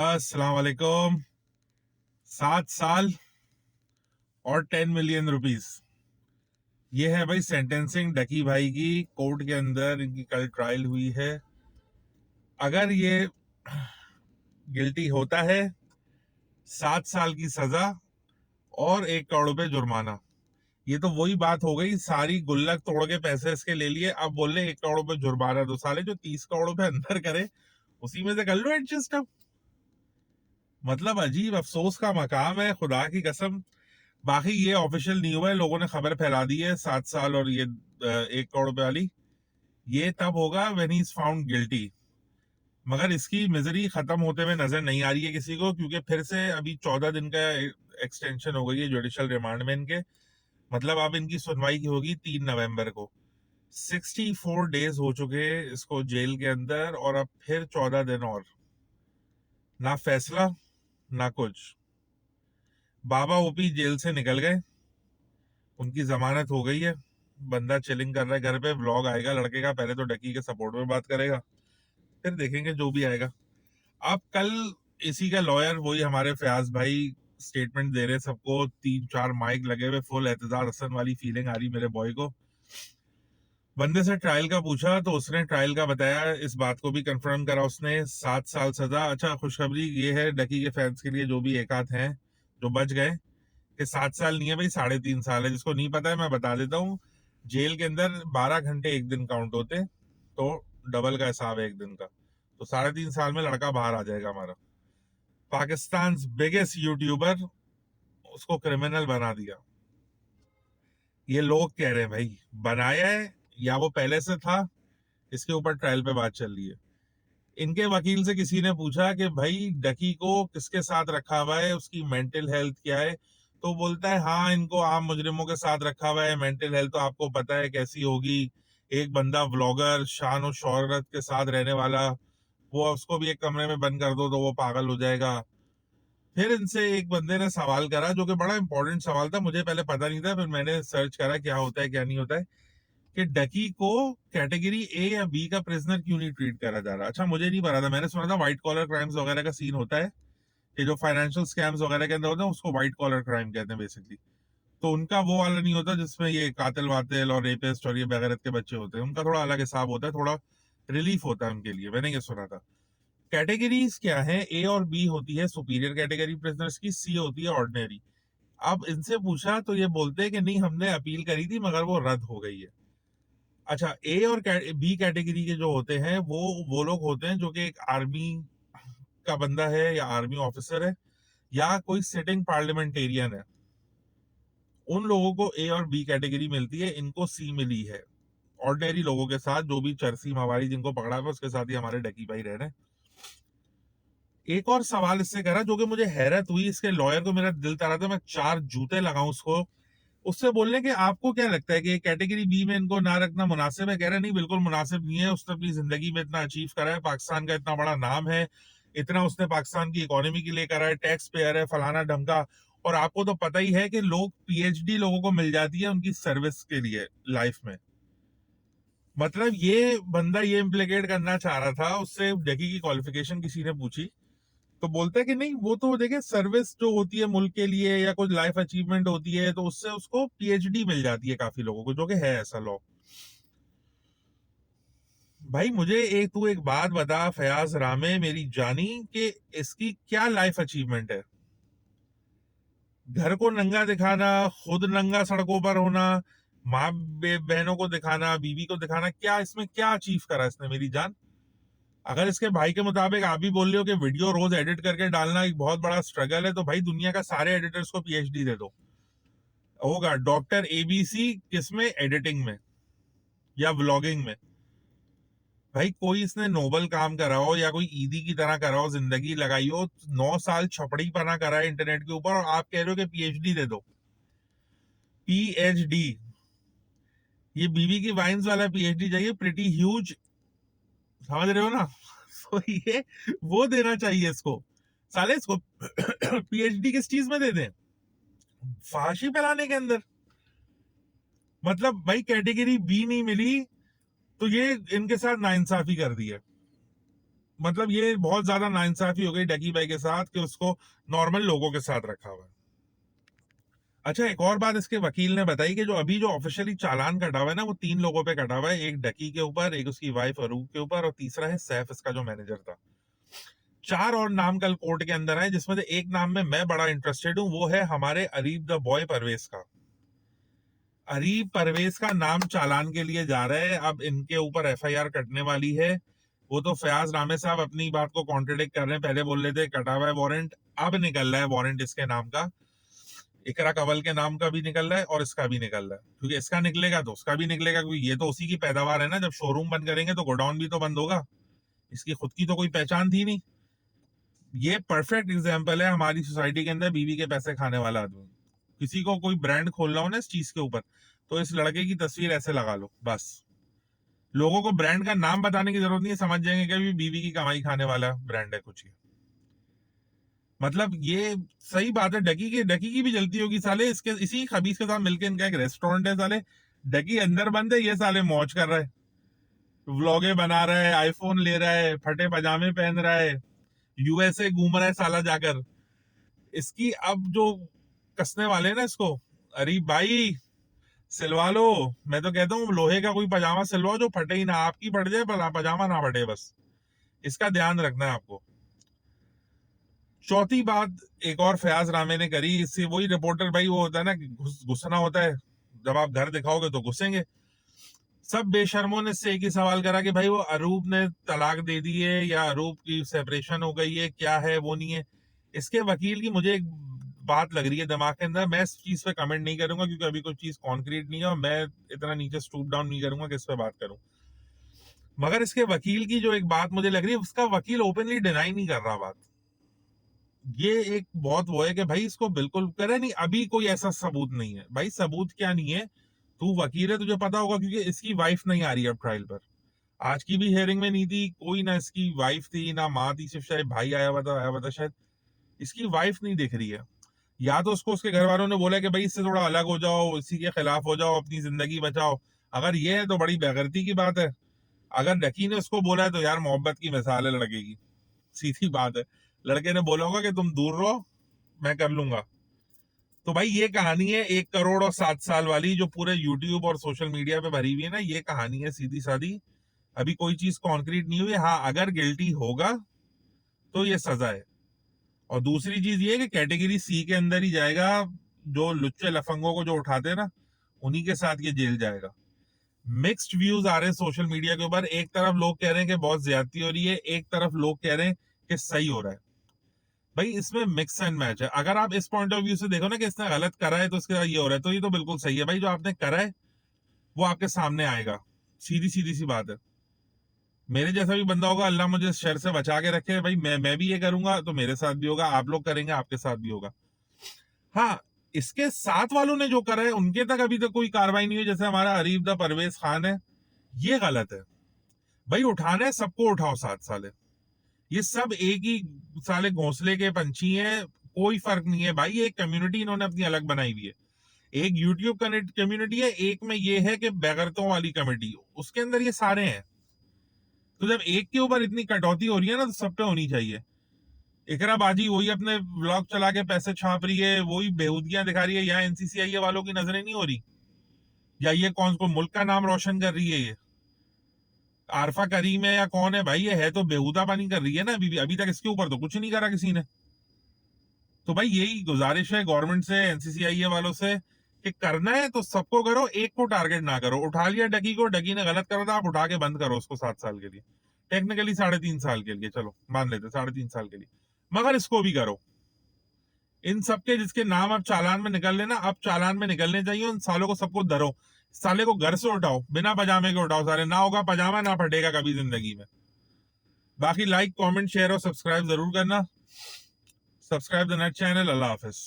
अस्सलाम वालेकुम। 7 साल और 10 मिलियन रुपीस। ये है भाई सेंटेंसिंग डकी भाई की। कोर्ट के अंदर इनकी कल ट्रायल हुई है। अगर ये गिल्टी होता है, 7 साल की सजा और 1 करोड़ रुपए जुर्माना। ये तो वही बात हो गई, सारी गुल्लक तोड़ के पैसे इसके ले लिए, अब बोल रहे 1 करोड़ रुपए जुर्माना। तो साले जो 30 करोड़ रुपए अंदर करे उसी में से कर लो एडजस्ट। अब मतलब अजीब अफसोस का मकाम है, खुदा की कसम। बाकी ये ऑफिशियल नहीं हुआ है, लोगों ने खबर फैला दी है 7 साल और ये 1 करोड़ रुपए वाली। ये तब होगा when he is found guilty. मगर इसकी मिजरी खत्म होते हुए नजर नहीं आ रही है किसी को, क्योंकि फिर से अभी 14 दिन का एक्सटेंशन हो गई है जुडिशियल रिमांड में इनके। मतलब अब इनकी सुनवाई की होगी 3 नवंबर को। 64 डेज हो चुके इसको जेल के अंदर, और अब फिर 14 दिन और। ना फैसला ना कुछ। बाबा ओपी जेल से निकल गए, उनकी जमानत हो गई है। बंदा चिलिंग कर रहा है घर पे, व्लॉग आएगा लड़के का। पहले तो डकी के सपोर्ट में बात करेगा, फिर देखेंगे जो भी आएगा। अब कल इसी का लॉयर, वही हमारे फयाज भाई, स्टेटमेंट दे रहे सबको। 3-4 माइक लगे हुए, फुल एतजार हसन वाली फीलिंग आ रही मेरे बॉय को। बंदे से ट्रायल का पूछा तो उसने ट्रायल का बताया, इस बात को भी कंफर्म करा उसने, 7 साल सजा। अच्छा, खुशखबरी ये है डकी के फैंस के लिए, जो भी एक आध हैं जो बच गए, कि 7 साल नहीं है भाई, 3.5 साल है। जिसको नहीं पता है मैं बता देता हूँ। जेल के अंदर 12 घंटे एक दिन काउंट होते, तो डबल का हिसाब है एक दिन का। तो 3.5 साल में लड़का बाहर आ जाएगा हमारा। पाकिस्तान बिगेस्ट यूट्यूबर, उसको क्रिमिनल बना दिया। ये लोग कह रहे हैं भाई बनाया है या वो पहले से था, इसके ऊपर ट्रायल पे बात चल रही है। इनके वकील से किसी ने पूछा कि भाई डकी को किसके साथ रखा हुआ है, उसकी मेंटल हेल्थ क्या है। तो बोलता है हाँ, इनको आम मुजरिमों के साथ रखा हुआ है। मेंटल हेल्थ तो आपको पता है कैसी होगी। एक बंदा व्लॉगर, शान और शोहरत के साथ रहने वाला, वो उसको भी एक कमरे में बंद कर दो तो वो पागल हो जाएगा। फिर इनसे एक बंदे ने सवाल करा, जो कि बड़ा इंपॉर्टेंट सवाल था, मुझे पहले पता नहीं था, फिर मैंने सर्च करा क्या होता है क्या नहीं होता है, कि डकी को कैटेगरी ए या बी का प्रिजनर क्यों नहीं ट्रीट करा जा रहा। अच्छा, मुझे नहीं पता था, मैंने सुना था व्हाइट कॉलर क्राइम्स वगैरह का सीन होता है, कि जो फाइनेंशियल स्कैम्स वगैरह के अंदर होते हैं उसको व्हाइट कॉलर क्राइम कहते हैं बेसिकली। तो उनका वो वाला नहीं होता जिसमें ये कातिल वातिल और रेपिस्ट और ये बेगैरत के बच्चे होते हैं, उनका थोड़ा अलग हिसाब होता है, थोड़ा रिलीफ होता है उनके लिए, मैंने ये सुना था। कैटेगरीज क्या है, ए और बी होती है सुपीरियर कैटेगरी प्रिजनर्स की, सी होती है ऑर्डिनरी। अब इनसे पूछा तो ये बोलते हैं कि नहीं, हमने अपील करी थी मगर वो रद्द हो गई है। अच्छा, ए और बी कैटेगरी के जो होते हैं वो लोग होते हैं जो कि एक आर्मी का बंदा है या आर्मी ऑफिसर है या कोई सिटिंग पार्लियामेंटेरियन है। उन लोगों को ए और बी कैटेगरी मिलती है, इनको सी मिली है। ऑर्डिनरी लोगों के साथ, जो भी चरसी मवारी जिनको पकड़ा हुआ है, उसके साथ ही हमारे डकी भाई रह रहे हैं। एक और सवाल इससे करा जो कि मुझे हैरत हुई, इसके लॉयर को मेरा दिल चाह रहा था मैं 4 जूते लगाऊं उसको। उससे बोलने के आपको क्या लगता है कि कैटेगरी बी में इनको ना रखना मुनासिब है? कह रहे नहीं, बिल्कुल मुनासिब नहीं है। उसने अपनी जिंदगी में इतना अचीव करा है, पाकिस्तान का इतना बड़ा नाम है, इतना उसने पाकिस्तान की इकोनॉमी के लिए करा है, टैक्स पेयर है, फलाना ढमका। और आपको तो पता ही है कि लोग पीएचडी लोगों को मिल जाती है उनकी सर्विस के लिए लाइफ में। मतलब ये बंदा ये इम्प्लीकेट करना चाह रहा था, उससे डकी की क्वालिफिकेशन किसी ने पूछी तो बोलता है कि नहीं, वो तो देखिए सर्विस जो होती है मुल्क के लिए या कुछ लाइफ अचीवमेंट होती है तो उससे उसको पीएचडी मिल जाती है काफी लोगों को, जो कि है ऐसा लॉ। भाई मुझे एक बात बता फयाज रामे मेरी जानी, कि इसकी क्या लाइफ अचीवमेंट है? घर को नंगा दिखाना, खुद नंगा सड़कों पर होना, माँ बहनों को दिखाना, बीवी को दिखाना, क्या इसमें क्या अचीव करा इसने मेरी जान? अगर इसके भाई के मुताबिक आप भी बोल रहे हो कि वीडियो रोज एडिट करके डालना एक बहुत बड़ा स्ट्रगल है, तो भाई दुनिया का सारे एडिटर्स को पीएचडी दे दो, होगा डॉक्टर एबीसी किसमें, एडिटिंग में या व्लॉगिंग में। भाई कोई इसने नोबल काम करा हो या कोई ईदी की तरह करा हो, जिंदगी लगाई हो, 9 साल छपड़ी पना करा है इंटरनेट के ऊपर, और आप कह रहे हो कि पीएचडी दे दो। पीएचडी, ये बीवी की वाइन्स वाला पीएचडी चाहिए, प्रिटी ह्यूज, समझ रहे हो ना? तो ये वो देना चाहिए इसको। साले इसको पीएचडी किस चीज में दे दें? फांसी फैलाने के अंदर। मतलब भाई कैटेगरी बी नहीं मिली तो ये इनके साथ नाइंसाफी कर दी है। मतलब ये बहुत ज्यादा नाइंसाफी हो गई डकी भाई के साथ कि उसको नॉर्मल लोगों के साथ रखा हुआ है। अच्छा, एक और बात इसके वकील ने बताई कि जो अभी जो ऑफिशियली चालान कटा हुआ है ना, वो 3 लोगों पे कटा हुआ है। एक डकी के ऊपर, एक उसकी वाइफ अरूप के ऊपर, और तीसरा है सैफ, इसका जो मैनेजर था। 4 और नाम कल कोर्ट के अंदर आए, जिसमें से एक नाम में मैं बड़ा इंटरेस्टेड हूं, वो है हमारे अरीब द बॉय परवेज का। अरीब परवेज का नाम चालान के लिए जा रहा है। अब इनके ऊपर एफआईआर कटने वाली है। वो तो फयाज रामे साहब अपनी बात को कॉन्ट्रडिक्ट कर रहे हैं। पहले बोल रहे थे कटा हुआ है वारंट, अब निकल रहा है वारंट इसके नाम का। इकरा कंवल के नाम का भी निकल रहा है और इसका भी निकल रहा है, क्योंकि इसका निकलेगा तो उसका भी निकलेगा, क्योंकि ये तो उसी की पैदावार है ना। जब शोरूम बंद करेंगे तो गोडाउन भी तो बंद होगा। इसकी खुद की तो कोई पहचान थी नहीं। ये परफेक्ट एग्जाम्पल है हमारी सोसाइटी के अंदर बीवी के पैसे खाने वाला आदमी। किसी को कोई ब्रांड खोलना हो ना इस चीज के ऊपर, तो इस लड़के की तस्वीर ऐसे लगा लो बस। लोगों को ब्रांड का नाम बताने की जरूरत नहीं है, समझ जाएंगे कि बीवी की कमाई खाने वाला ब्रांड है कुछ। मतलब ये सही बात है। डकी की भी जलती होगी साले। इसके इसी खबीस के साथ मिलकर इनका एक रेस्टोरेंट है साले। डकी अंदर बंद है, ये साले मौज कर रहा है, व्लॉगे बना रहा है, आईफोन ले रहा है, फटे पजामे पहन रहा है, यूएसए घूम रहा है साला जाकर। इसकी अब जो कसने वाले हैं ना इसको, अरे भाई सिलवा लो। मैं तो कहता हूँ लोहे का कोई पजामा सिलवाओ जो फटे ही ना, आपकी फट जाए पर पजामा ना फटे, बस इसका ध्यान रखना है आपको। चौथी बात एक और फयाज रामे ने करी, इससे वही रिपोर्टर भाई वो होता है ना, घुसना होता है। जब आप घर दिखाओगे तो घुसेंगे। सब बेशर्मों ने इससे एक ही सवाल करा कि भाई वो अरूप ने तलाक दे दी है या अरूप की सेपरेशन हो गई है, क्या है वो नहीं है। इसके वकील की मुझे एक बात लग रही है दिमाग के अंदर। मैं इस चीज पे कमेंट नहीं करूंगा क्योंकि अभी कोई चीज कॉन्क्रीट नहीं है और मैं इतना नीचे स्टूप डाउन नहीं करूंगा कि इस पे बात करूं। मगर इसके वकील की जो एक बात मुझे लग रही है, उसका वकील ओपनली डिनाई नहीं कर रहा बात। ये एक बहुत वो है कि भाई इसको बिल्कुल करे नहीं, अभी कोई ऐसा सबूत नहीं है। भाई सबूत क्या नहीं है, तू वकील है, तुझे पता होगा, क्योंकि इसकी वाइफ नहीं आ रही है अब ट्रायल पर। आज की भी हियरिंग में नहीं थी कोई, ना इसकी वाइफ थी ना माँ थी, सिर्फ शायद भाई आया हुआ था शायद। इसकी वाइफ नहीं दिख रही है। या तो उसको उसके घर वालों ने बोला कि भाई इससे थोड़ा अलग हो जाओ, इसी के खिलाफ हो जाओ, अपनी जिंदगी बचाओ। अगर ये है तो बड़ी बेगरती की बात है। अगर डकी ने उसको बोला है तो यार मोहब्बत की मिसाल है लड़के की, सीधी बात है। लड़के ने बोला होगा कि तुम दूर रहो, मैं कर लूंगा। तो भाई ये कहानी है 1 करोड़ और 7 साल वाली, जो पूरे यूट्यूब और सोशल मीडिया पे भरी हुई है ना। ये कहानी है सीधी सादी, अभी कोई चीज कॉन्क्रीट नहीं हुई। हाँ, अगर गिल्टी होगा तो ये सजा है। और दूसरी चीज ये है कि कैटेगरी सी के अंदर ही जाएगा। जो लुच्चे लफंगों को जो उठाते हैं ना, उन्हीं के साथ ये जेल जाएगा। मिक्स्ड व्यूज आ रहे हैं सोशल मीडिया के ऊपर। एक तरफ लोग कह रहे हैं कि बहुत ज्यादती हो रही है, एक तरफ लोग कह रहे हैं कि सही हो रहा है। भाई इसमें मिक्स एंड मैच है। अगर आप इस पॉइंट ऑफ व्यू से देखो ना कि इसने गलत करा है तो इसके साथ ये हो रहा है, तो ये तो बिल्कुल सही है। भाई जो आपने करा है वो आपके सामने आएगा, सीधी सीधी सी बात है। मेरे जैसा भी बंदा होगा, अल्लाह मुझे शर से बचा के रखे भाई, मैं भी ये करूंगा तो मेरे साथ भी होगा, आप लोग करेंगे आपके साथ भी होगा। हाँ, इसके साथ वालों ने जो करा है उनके तक अभी तक कोई कार्रवाई नहीं हुई। जैसे हमारा अरीब द परवेज खान है, ये गलत है। भाई उठाना है सबको उठाओ, 7 साल है। ये सब एक ही साले घोंसले के पंछी हैं, कोई फर्क नहीं है। भाई एक कम्युनिटी इन्होंने अपनी अलग बनाई हुई है। एक यूट्यूब कम्युनिटी है, एक में ये है कि बेगरतों वाली कमेटी, उसके अंदर ये सारे हैं। तो जब एक के ऊपर इतनी कटौती हो रही है ना, तो सब पे होनी चाहिए। इकरा बाजी वही अपने व्लॉग चला के पैसे छाप रही है, वही बेहूदगियां दिखा रही है। यहाँ एनसीसीआई वालों की नजरें नहीं हो रही? या ये कौन को मुल्क का नाम रोशन कर रही है? ये आरफा करीम है या कौन है भाई? ये है तो बेहूदा पानी कर रही है ना अभी तक इसके ऊपर तो कुछ नहीं करा किसी ने। तो भाई यही गुजारिश है गवर्नमेंट से, एनसीसीआई वालों से, कि करना है तो सबको करो, एक को टारगेट ना करो। उठा लिया डकी को, डकी ने गलत करा था, आप उठा के बंद करो उसको 7 साल के लिए। टेक्निकली 3.5 साल के लिए, चलो मान लेते 3.5 साल के लिए, मगर इसको भी करो। इन सबके जिसके नाम अब चालान में निकल लेना, अब चालान में निकलने चाहिए। उन सालों को सबको धरो, साले को घर से उठाओ, बिना पजामे के उठाओ सारे। ना होगा पजामा, ना फटेगा कभी जिंदगी में। बाकी लाइक कमेंट शेयर और सब्सक्राइब जरूर करना। Subscribe the net channel. Allah Hafiz.